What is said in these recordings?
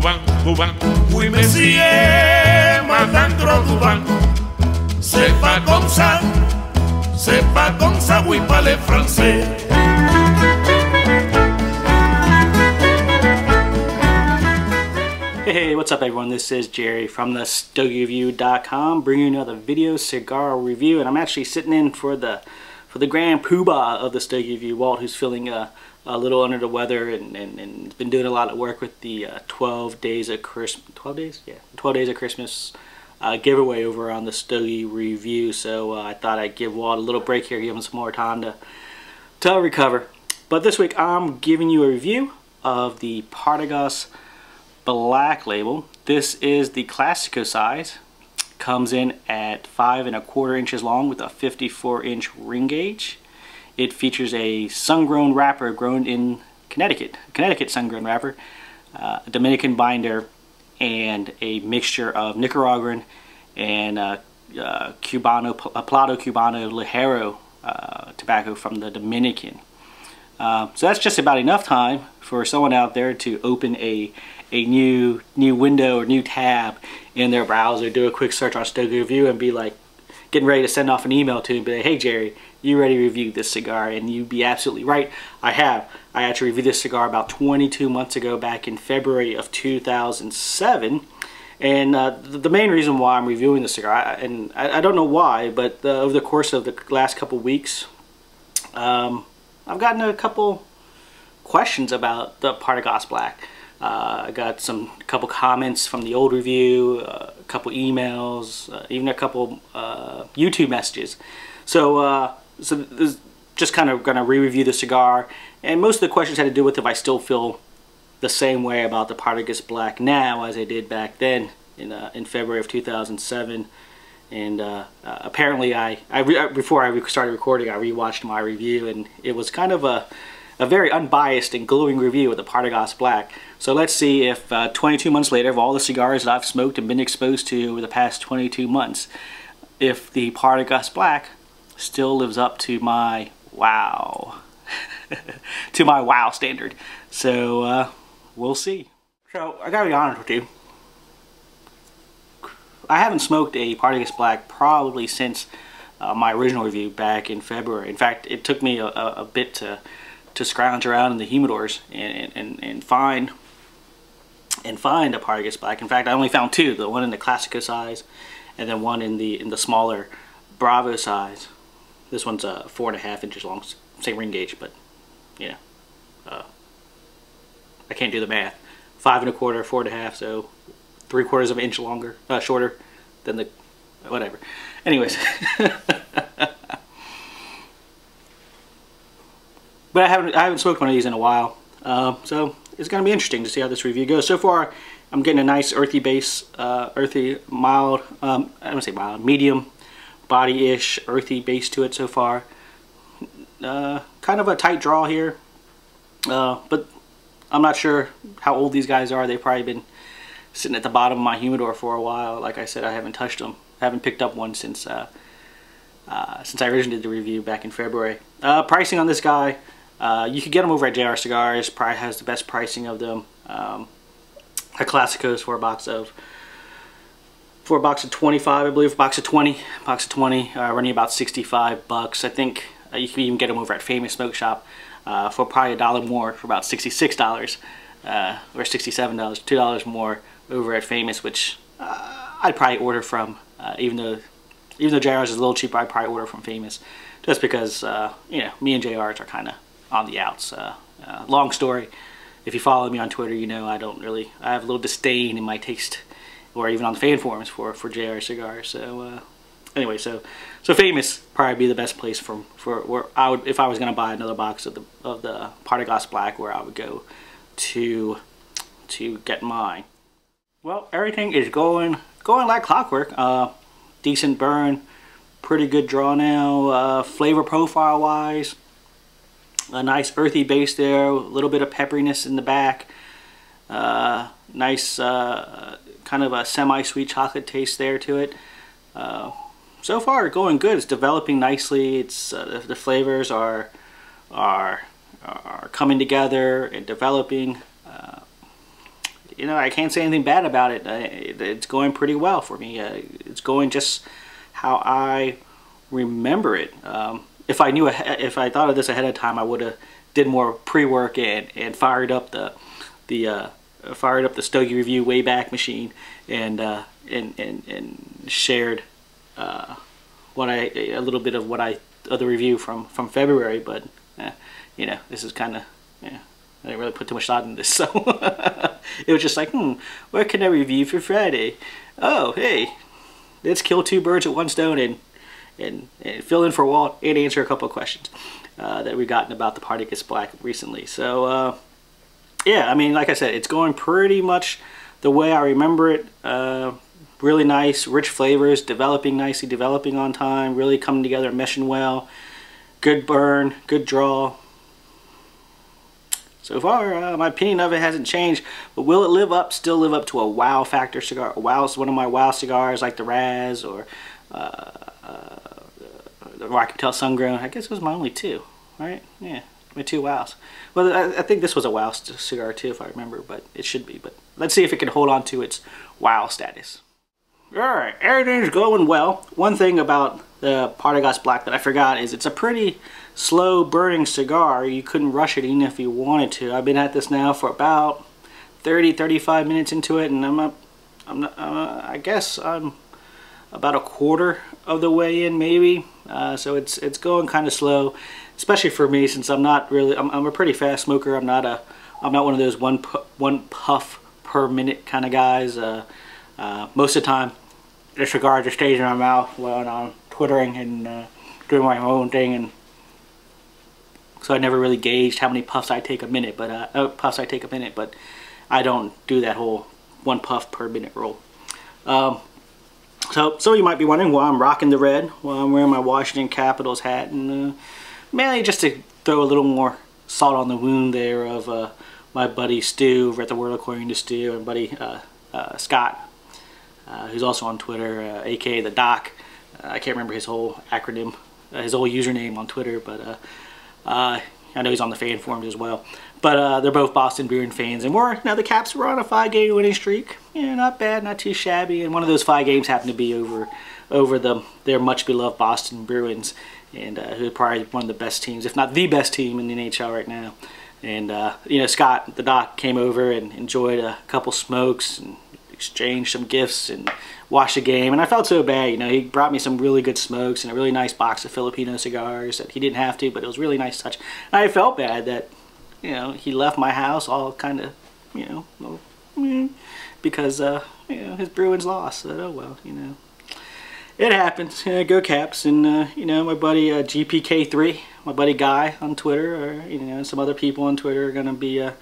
Cuban, oui monsieur, malandro Cuban. C'est pas comme ça, oui parler français. Hey, what's up everyone? This is Jerry from the StogiaReview.com, bringing you another video cigar review, and I'm actually sitting in for the grand poobah of the Stogie Review, Walt, who's feeling a little under the weather and been doing a lot of work with the 12 Days of Christmas, 12 Days? Yeah, 12 Days of Christmas giveaway over on the Stogie Review. So I thought I'd give Walt a little break here, give him some more time to recover. But this week I'm giving you a review of the Partagas Black label. This is the Classico size. Comes in at 5 1/4 inches long with a 54-inch ring gauge. It features a sun-grown wrapper grown in Connecticut, sun-grown wrapper, a Dominican binder, and a mixture of Nicaraguan and Cubano, Plato Cubano Ligero tobacco from the Dominican. So that's just about enough time for someone out there to open a new window or new tab in their browser, do a quick search on Stogie Review, and be like getting ready to send off an email to him, be like, hey Jerry, you ready to review this cigar? And you'd be absolutely right. I have. I actually reviewed this cigar about 22 months ago, back in February of 2007. And the main reason why I'm reviewing this cigar, I don't know why, but over the course of the last couple weeks, I've gotten a couple questions about the Partagas Black. I got a couple comments from the old review, a couple emails, even a couple YouTube messages. So this is just kind of going to re-review the cigar, and most of the questions had to do with if I still feel the same way about the Partagas Black now as I did back then in February of 2007. And apparently before I started recording, I rewatched my review, and it was kind of a very unbiased and glowing review of the Partagas Black. So let's see if 22 months later, of all the cigars that I've smoked and been exposed to over the past 22 months, if the Partagas Black still lives up to my wow, to my wow standard. So we'll see. So I gotta be honest with you, I haven't smoked a Partagas Black probably since my original review back in February. In fact, it took me a bit to scrounge around in the humidors and find a Partagas Black. In fact, I only found two: the one in the Classico size, and then one in the smaller Bravo size. This one's 4 1/2 inches long, same ring gauge, but you know, I can't do the math. 5 1/4, 4 1/2, so 3/4 of an inch longer, shorter than the whatever. Anyways. But I haven't smoked one of these in a while, so it's going to be interesting to see how this review goes. So far, I'm getting a nice earthy base, earthy, mild, I don't say mild, medium body-ish earthy base to it so far. Kind of a tight draw here, but I'm not sure how old these guys are. They've probably been sitting at the bottom of my humidor for a while. Like I said, I haven't touched them. I haven't picked up one since I originally did the review back in February. Pricing on this guy. You could get them over at JR Cigars. Probably has the best pricing of them. A Classicos for a box of 25, I believe. Box of 20, running about 65 bucks. I think you can even get them over at Famous Smoke Shop for probably $1 more, for about $66 or $67, $2 more over at Famous, which I'd probably order from. Even though JR's is a little cheaper, I'd probably order from Famous, just because you know, me and JR's are kind of on the outs. Long story. If you follow me on Twitter, you know I have a little disdain in my taste, or even on the fan forums for JR cigars. So anyway, so Famous probably be the best place for where I would, if I was going to buy another box of the Partagas Black, where I would go to get mine. Well, everything is going like clockwork. Decent burn, pretty good draw now. Flavor profile wise, a nice earthy base there, a little bit of pepperiness in the back. Nice kind of a semi-sweet chocolate taste there to it. So far going good. It's developing nicely. It's the flavors are coming together and developing. you know, I can't say anything bad about it. It's going pretty well for me. It's going just how I remember it. If I thought of this ahead of time, I would have did more pre-work and fired up the Stogie Review Wayback Machine and shared a little bit of the review from February. But you know, this is kind of, yeah, I didn't really put too much thought into this, so it was just like, what can I review for Friday? Oh, hey, let's kill two birds with one stone and fill in for Walt and answer a couple of questions that we've gotten about the Partagas Black recently. So yeah, I mean, like I said, it's going pretty much the way I remember it. Really nice, rich flavors, developing nicely, developing on time, really coming together, meshing well. Good burn, good draw. So far, my opinion of it hasn't changed, but will it still live up to a wow factor cigar? One of my wow cigars like the Raz or the Rocky Patel Sungrown. I guess it was my only two, right? Yeah, my two wows. Well, I think this was a wow cigar too, if I remember, but it should be. But let's see if it can hold on to its wow status. Alright, everything's going well. One thing about the Partagas Black that I forgot is it's a pretty slow burning cigar. You couldn't rush it even if you wanted to. I've been at this now for about 30-35 minutes into it, and I guess I'm about a quarter of the way in, maybe. So it's going kind of slow, especially for me, since I'm not really. I'm a pretty fast smoker. I'm not one of those one puff per minute kind of guys. Most of the time, the cigar just stays in my mouth when I'm twittering and doing my own thing, and so I never really gauged how many puffs I take a minute. But but I don't do that whole one puff per minute rule. So some of you might be wondering why I'm rocking the red, while I'm wearing my Washington Capitals hat, and mainly just to throw a little more salt on the wound there of my buddy Stu over at the World According to Stu, and buddy Scott, who's also on Twitter, aka the Doc. I can't remember his whole acronym, his whole username on Twitter, but I know he's on the fan forums as well. But they're both Boston Bruin fans, and the Caps were on a 5-game winning streak. Yeah, not bad, not too shabby. And one of those 5 games happened to be over their much beloved Boston Bruins, and who are probably one of the best teams, if not the best team in the NHL right now. And you know, Scott, the Doc, came over and enjoyed a couple smokes and exchanged some gifts and watched the game, and I felt so bad. You know, he brought me some really good smokes and a really nice box of Filipino cigars that he didn't have to, but it was a really nice touch. And I felt bad that, you know, he left my house all kind of, you know, because you know, his Bruins lost. So, oh well, you know, it happens. Go Caps. And you know, my buddy GPK3, my buddy Guy on Twitter, or you know, some other people on Twitter are gonna be you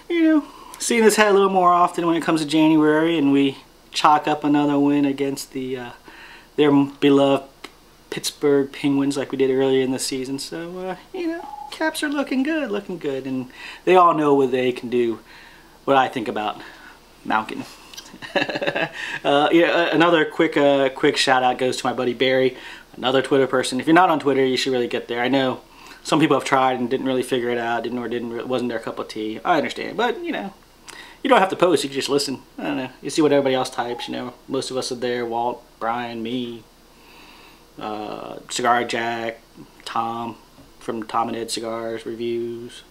know, seeing this hat a little more often when it comes to January, and we chalk up another win against their beloved Pittsburgh Penguins like we did earlier in the season. So you know, Caps are looking good, and they all know what they can do. What I think about Malkin. Yeah, another quick shout out goes to my buddy Barry, another Twitter person. If you're not on Twitter, you should really get there. I know some people have tried and didn't really figure it out, wasn't their cup of tea. I understand, but you know, you don't have to post. You can just listen. I don't know. You see what everybody else types. You know, most of us are there. Walt, Brian, me, Cigar Jack, Tom from Tom and Ed Cigars Reviews,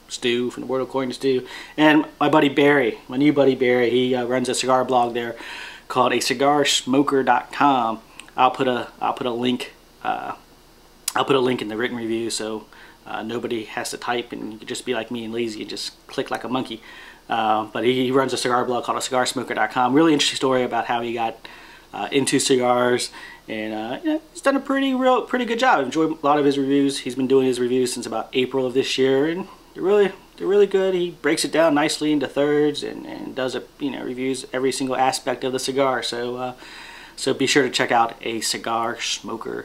Stu from the World According to Stu, and my buddy Barry, my new buddy Barry. He runs a cigar blog there called acigarsmoker.com. I'll put a link. I'll put a link in the written review, so nobody has to type, and you can just be like me and lazy and just click like a monkey. But he runs a cigar blog called acigarsmoker.com. Really interesting story about how he got into cigars, and you know, he's done a pretty good job. I've enjoyed a lot of his reviews. He's been doing his reviews since about April of this year, and they're really good. He breaks it down nicely into thirds and does reviews every single aspect of the cigar. So so be sure to check out acigarsmoker.com.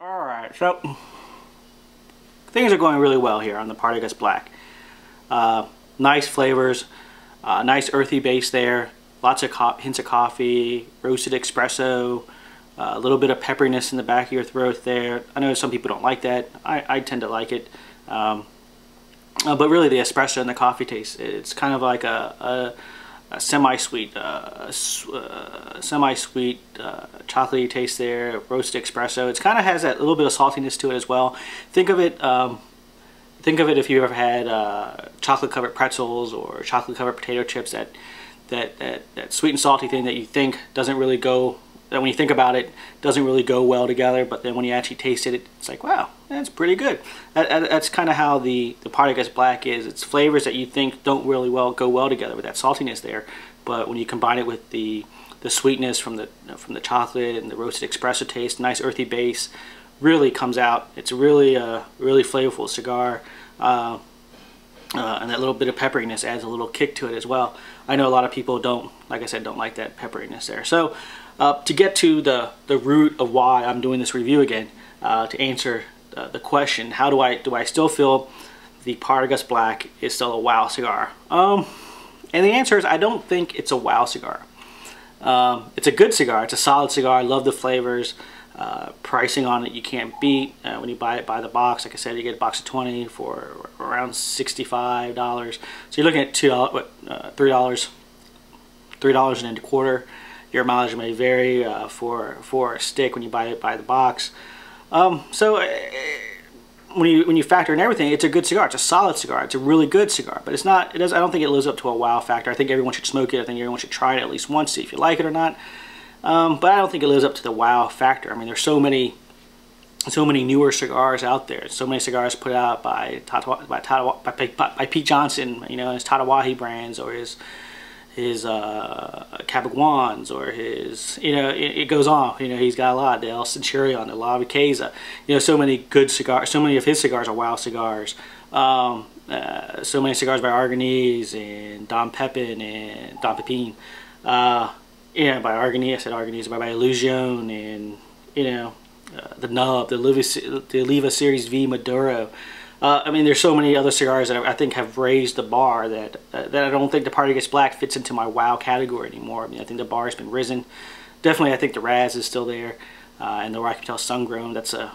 Alright, so things are going really well here on the Partagas Black. Nice flavors, nice earthy base there, lots of hints of coffee, roasted espresso, a little bit of pepperiness in the back of your throat there. I know some people don't like that. I tend to like it. but really the espresso and the coffee taste. It's kind of like a semi-sweet, chocolatey taste there. Roasted espresso. It kind of has that little bit of saltiness to it as well. Think of it. Think of it if you ever had chocolate-covered pretzels or chocolate-covered potato chips. That sweet and salty thing that you think doesn't really go. That when you think about it, doesn't really go well together. But then when you actually taste it, it's like, wow, that's pretty good. That's kind of how the Partagas Black is. It's flavors that you think don't really go well together with that saltiness there. But when you combine it with the sweetness from the chocolate and the roasted espresso taste, nice earthy base, really comes out. It's a really really flavorful cigar, and that little bit of pepperiness adds a little kick to it as well. I know a lot of people don't, like I said, don't like that pepperiness there. So to get to the root of why I'm doing this review again, to answer the question, how do I still feel the Partagas Black is still a wow cigar? And the answer is I don't think it's a wow cigar. It's a good cigar. It's a solid cigar. I love the flavors. Pricing on it you can't beat. When you buy it by the box, like I said, you get a box of 20 for around $65. So you're looking at $3 and a quarter. Your mileage may vary for a stick when you buy it by the box. So when you factor in everything, it's a good cigar. It's a solid cigar. It's a really good cigar, but it's not. I don't think it lives up to a wow factor. I think everyone should smoke it. I think everyone should try it at least once, see if you like it or not. But I don't think it lives up to the wow factor. I mean, there's so many newer cigars out there. So many cigars put out by Pete Johnson, you know, his Tatawahi brands or his Cabaguans or his, you know, it goes on. You know, he's got a lot. The El Centurion, the La Riqueza. You know, so many good cigars. So many of his cigars are wow cigars. So many cigars by Arganese and Dom Pepin and Dom Pepin. Yeah, by Arganese, I said Arganese, by Illusion, and you know, the Nub, the Oliva Series V Maduro. I mean, there's so many other cigars that I think have raised the bar that I don't think the Partagas Black fits into my wow category anymore. I mean, I think the bar has been risen. Definitely, I think the Raz is still there, and the Rocky Patel Sun-Grown. That's a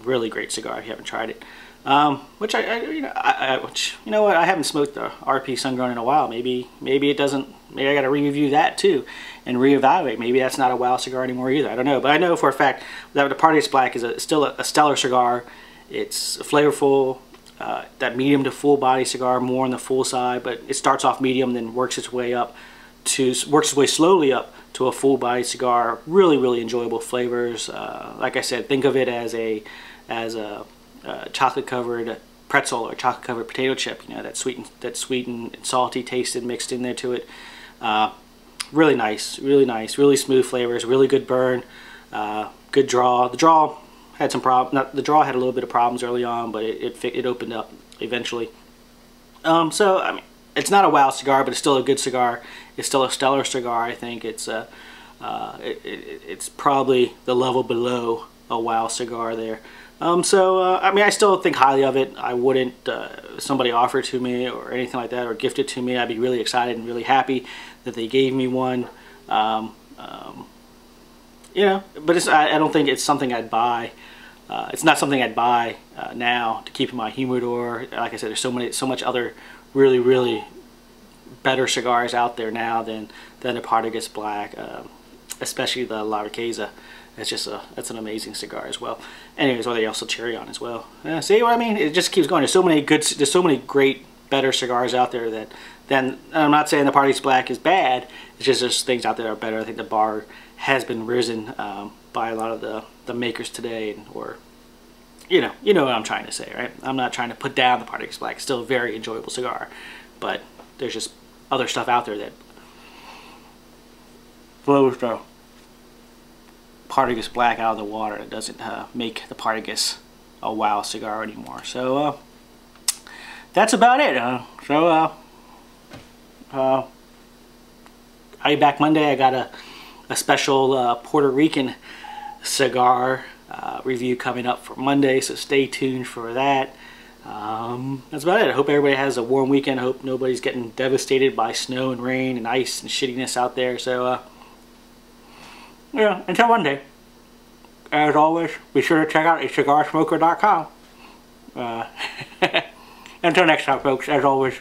really great cigar if you haven't tried it. Which you know what, I haven't smoked the RP Sun-Grown in a while. Maybe it doesn't. Maybe I got to re-review that too and reevaluate. Maybe that's not a wow cigar anymore either. I don't know, but I know for a fact that the Partagas Black is still a stellar cigar. It's flavorful. That medium to full body cigar, more on the full side, but it starts off medium, then works its way slowly up to a full body cigar. Really, really enjoyable flavors. Like I said, think of it as a chocolate covered pretzel or chocolate covered potato chip. You know, that sweet and salty taste mixed in there to it. Really nice, really smooth flavors, really good burn, good draw. The draw had some problems. The draw had a little bit of problems early on, but it opened up eventually. So I mean, it's not a wow cigar, but it's still a good cigar. It's still a stellar cigar. I think it's probably the level below a wow cigar there. I mean, I still think highly of it. I wouldn't, if somebody offer it to me or anything like that, or gift it to me, I'd be really excited and really happy that they gave me one. You know, but I don't think it's something I'd buy. It's not something I'd buy now to keep in my humidor. Like I said, there's so much other really better cigars out there now than the Partagas Black, especially the La Riqueza. That's an amazing cigar as well. Anyways, or the El Centurion as well. See what I mean? It just keeps going. There's so many great, better cigars out there that. Then I'm not saying the Partagas Black is bad. It's just there's things out there that are better. I think the bar has been risen by a lot of the makers today, or you know what I'm trying to say, right? I'm not trying to put down the Partagas Black. It's still a very enjoyable cigar, but there's just other stuff out there that blows the Partagas Black out of the water. It doesn't make the Partagas a wow cigar anymore. So that's about it. I'll be back Monday. I got a special Puerto Rican cigar review coming up for Monday, so stay tuned for that. That's about it. I hope everybody has a warm weekend. I hope nobody's getting devastated by snow and rain and ice and shittiness out there. So yeah, until Monday, as always, be sure to check out acigarsmoker.com. Until next time, folks, as always,